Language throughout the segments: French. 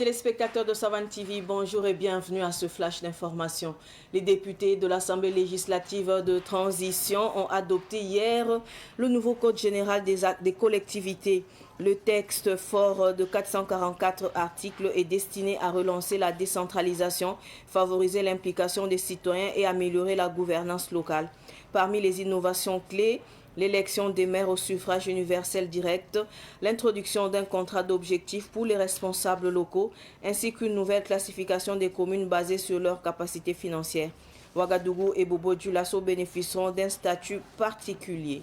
Téléspectateurs de Savane TV, bonjour et bienvenue à ce flash d'information. Les députés de l'Assemblée législative de transition ont adopté hier le nouveau Code général des collectivités. Le texte fort de 444 articles est destiné à relancer la décentralisation, favoriser l'implication des citoyens et améliorer la gouvernance locale. Parmi les innovations clés, l'élection des maires au suffrage universel direct, l'introduction d'un contrat d'objectifs pour les responsables locaux, ainsi qu'une nouvelle classification des communes basée sur leur capacité financière. Ouagadougou et Bobo-Dioulasso bénéficieront d'un statut particulier.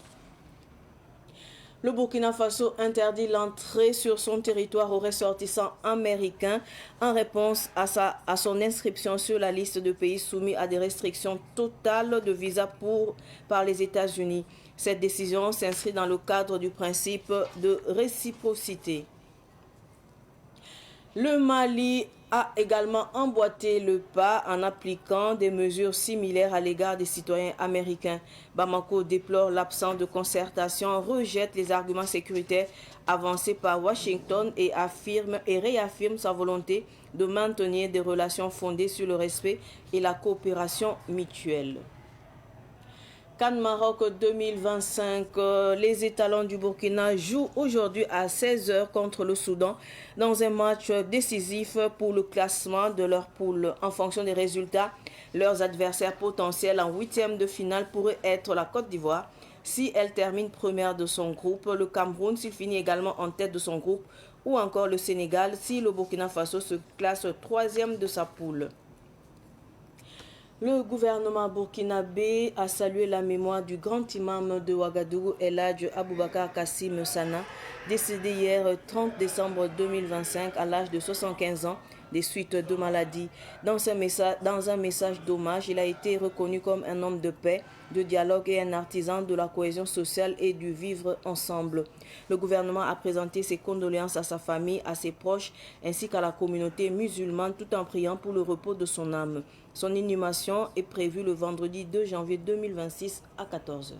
Le Burkina Faso interdit l'entrée sur son territoire aux ressortissants américains en réponse à son inscription sur la liste de pays soumis à des restrictions totales de visa par les États-Unis. Cette décision s'inscrit dans le cadre du principe de réciprocité. Le Mali a également emboîté le pas en appliquant des mesures similaires à l'égard des citoyens américains. Bamako déplore l'absence de concertation, rejette les arguments sécuritaires avancés par Washington et réaffirme sa volonté de maintenir des relations fondées sur le respect et la coopération mutuelle. CAN Maroc 2025, les étalons du Burkina jouent aujourd'hui à 16h contre le Soudan dans un match décisif pour le classement de leur poule. En fonction des résultats, leurs adversaires potentiels en huitième de finale pourraient être la Côte d'Ivoire si elle termine première de son groupe, le Cameroun s'il finit également en tête de son groupe ou encore le Sénégal si le Burkina Faso se classe troisième de sa poule. Le gouvernement burkinabé a salué la mémoire du grand imam de Ouagadougou, El Hadj Aboubakar Kassim Sana, décédé hier 30 décembre 2025 à l'âge de 75 ans des suites de maladies. Dans un message d'hommage, il a été reconnu comme un homme de paix, de dialogue et un artisan de la cohésion sociale et du vivre ensemble. Le gouvernement a présenté ses condoléances à sa famille, à ses proches ainsi qu'à la communauté musulmane tout en priant pour le repos de son âme. Son inhumation est prévue le vendredi 2 janvier 2026 à 14h.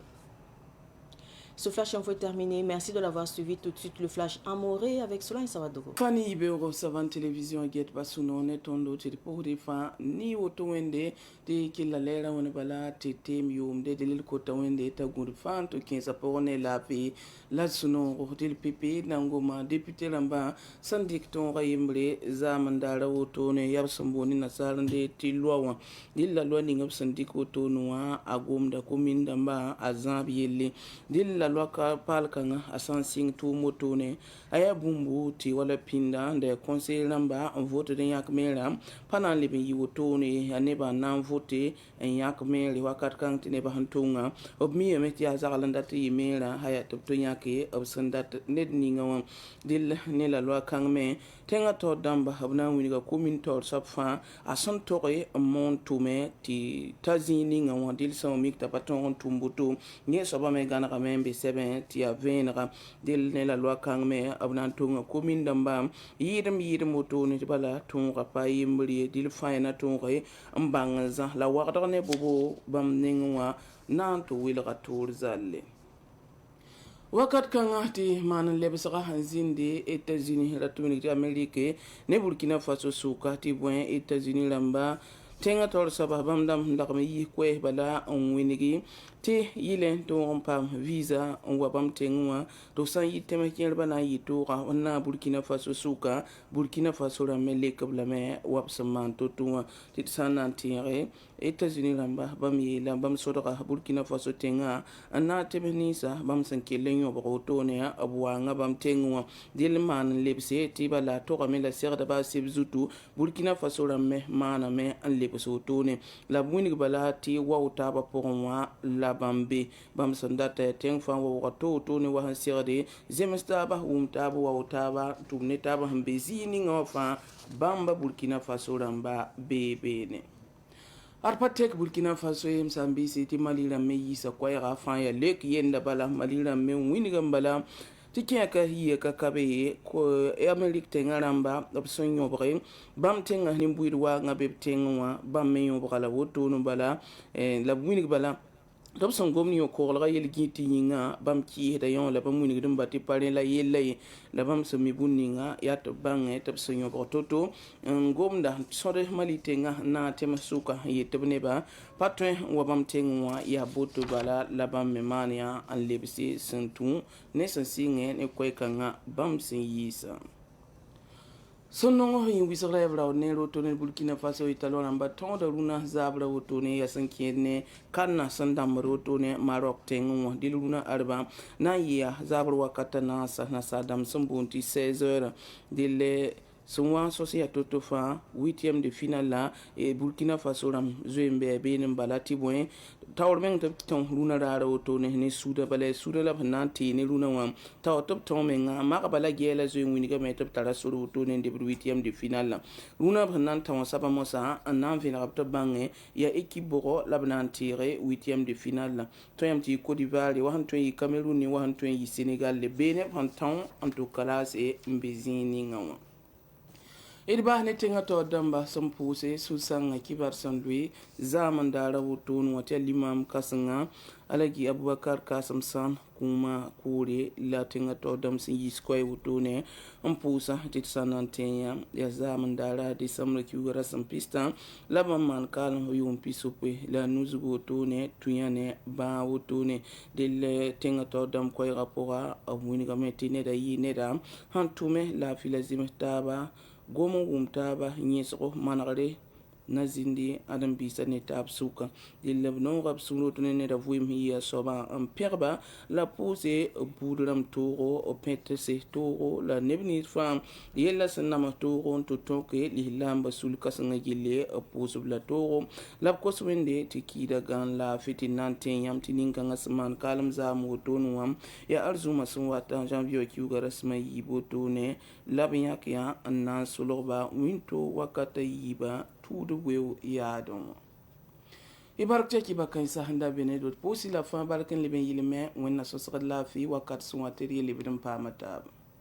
Ce flash info est terminé. Merci de l'avoir suivi. Tout de suite, le flash Amoré avec Solange Savadogo. Fani Ibero Savane Télévision Get Basuno Netondo Tiripo Fa Ni Woto Wende de Kilalera Wanabala Tete Mium de Delil Kota Wende Tagur Fan to Kinsapone Lapi Latsuno Hotel Pipi Nangoma député Lamba Sandikton Rayembre Zamandara Wotone Yabsamboni Nasarande Tilwawa Dilla Loaning of Sandiko Noa Agum da Komindamba Azambiele Dilla Loaka Palkanga Asansing Tu Motone Aya Bumbu wala pinda de conseil lamba vote de yak mera panan libe yiwotone aneba nan vote en yak mera wakat kan tine ba hantunga ob mi meti azalanda ti mera haya to yake ob sandat ned ninga dil ne la loi kan me tenga to damba habna winiga komin to sapfa ason tore mon tume ti tazini nga dil sa mik ta paton tumbuto ne soba me gana ka membe seben ti avenra dil ne la loi kan me abna tunga komin damba yidem moto ne bala tunga pa yimbri dil fayna tunga mbangza la waqta ne bobo bam ningwa nanto wilga tur zalle wakat kangati man lebsaka hanzinde États-Unis la République Amérique ne Burkina Faso suka ti boin États-Unis lamba tenga tor sababam dam ndakme yi kwe bala on winigi te yilen to on pam visa on wabam tengwa to san yitema kel bana yitura onna Burkina Faso suka Burkina Faso la mele kabla me wabsaman to tuwa tit sanan tire États-Unis lamba bam yi lambam sodora Burkina Faso tenga anna tebenisa bam san kelen yo boto ne abwanga bam tengwa dilman lebse ti bala to kamela serda ba sebzutu Burkina Faso la me mana me an lebsotone la bwini bala ti wauta ba porwa la bambe bam sandata teng fa wa to ne wa sirde zemesta ba umta ba wauta ba tumne ta ba hambezini ngofa bamba Burkina Faso ramba bebene arpatek Burkina Faso yem sambisi ti malira me yisa kwa ya fa ya lek yenda bala malira me wini gambala tikiaka hiye kakabe ko Amerique tengaramba option yobre bam tenga nimbuirwa ngabe tengwa bam me yobra la woto no bala la wini bala Dab son gomni o ko la yel giti yinga bam ki da yon la bam muni dum bati pare la yelle la bam so mi buninga ya to bange tab so yo toto ngomda sore malite nga na tema suka yetebne ba patwe wa bam tengwa ya boto bala la bam memania an lebisi sentu ne sensinge ne koy kanga bam sin yisa sonno yin wisra evra ne roto ne Burkina Faso italo namba ton da runa zabra woto ne yasanke ne kanna sandam roto ne Maroc tengo di runa arba na ya zabra wakata na sadam sumbunti 16h dile sunwa sosia toto fa 8e de finale la e Burkina Faso ram zoembe be ne balati boy tawr men to ton runa rara woto ne suda bale suda la nanti ne runa wam taw top ton men ma ka bala gela zo wini ga metop tara suru woto ne de 8e de finale la runa nan taw saba mosa nan vina rapto bange ya équipe boro la nanti 8e de finale la to yam ti Côte d'Ivoire wa han to yi Cameroun ni wa han to yi Sénégal le bene pantan en tout cas e mbezini ngawa Irba ne tinga to damba sampuse susanga kibar sandwi zaman dara wutun wata limam kasanga alagi Abubakar Kasam san kuma kure la tinga to dam sin yiskoy wutune ampusa tit sanantenya ya zaman dara di samra kiwara sampista laba man kalam yum pisupe la nuzugo wutune tuyane ba wutune de tinga to dam koy rapora abuni gametine da yine da hantume la filazime taba gomo wumtaba nyeso manare na zindi adam bisa ne tab suka dilla no rab suno to ne da vuim hiya soba am perba la pose budram toro o pete se toro la nebni fam yella sanama toro to toke li lamba sul kasanga gille o pose la toro la koswende tikida gan la fiti nante yam tininga ngasman kalam za mo tonuam ya arzuma sun wata janvier kiuga rasma yibo to ne labyak ya annan suloba winto wakata yiba tudo weu yadon ibarak ki bakan sa handa bene dot posi la fa barkan liben yilme wonna so sakad la fi wakat suwateri libin pamata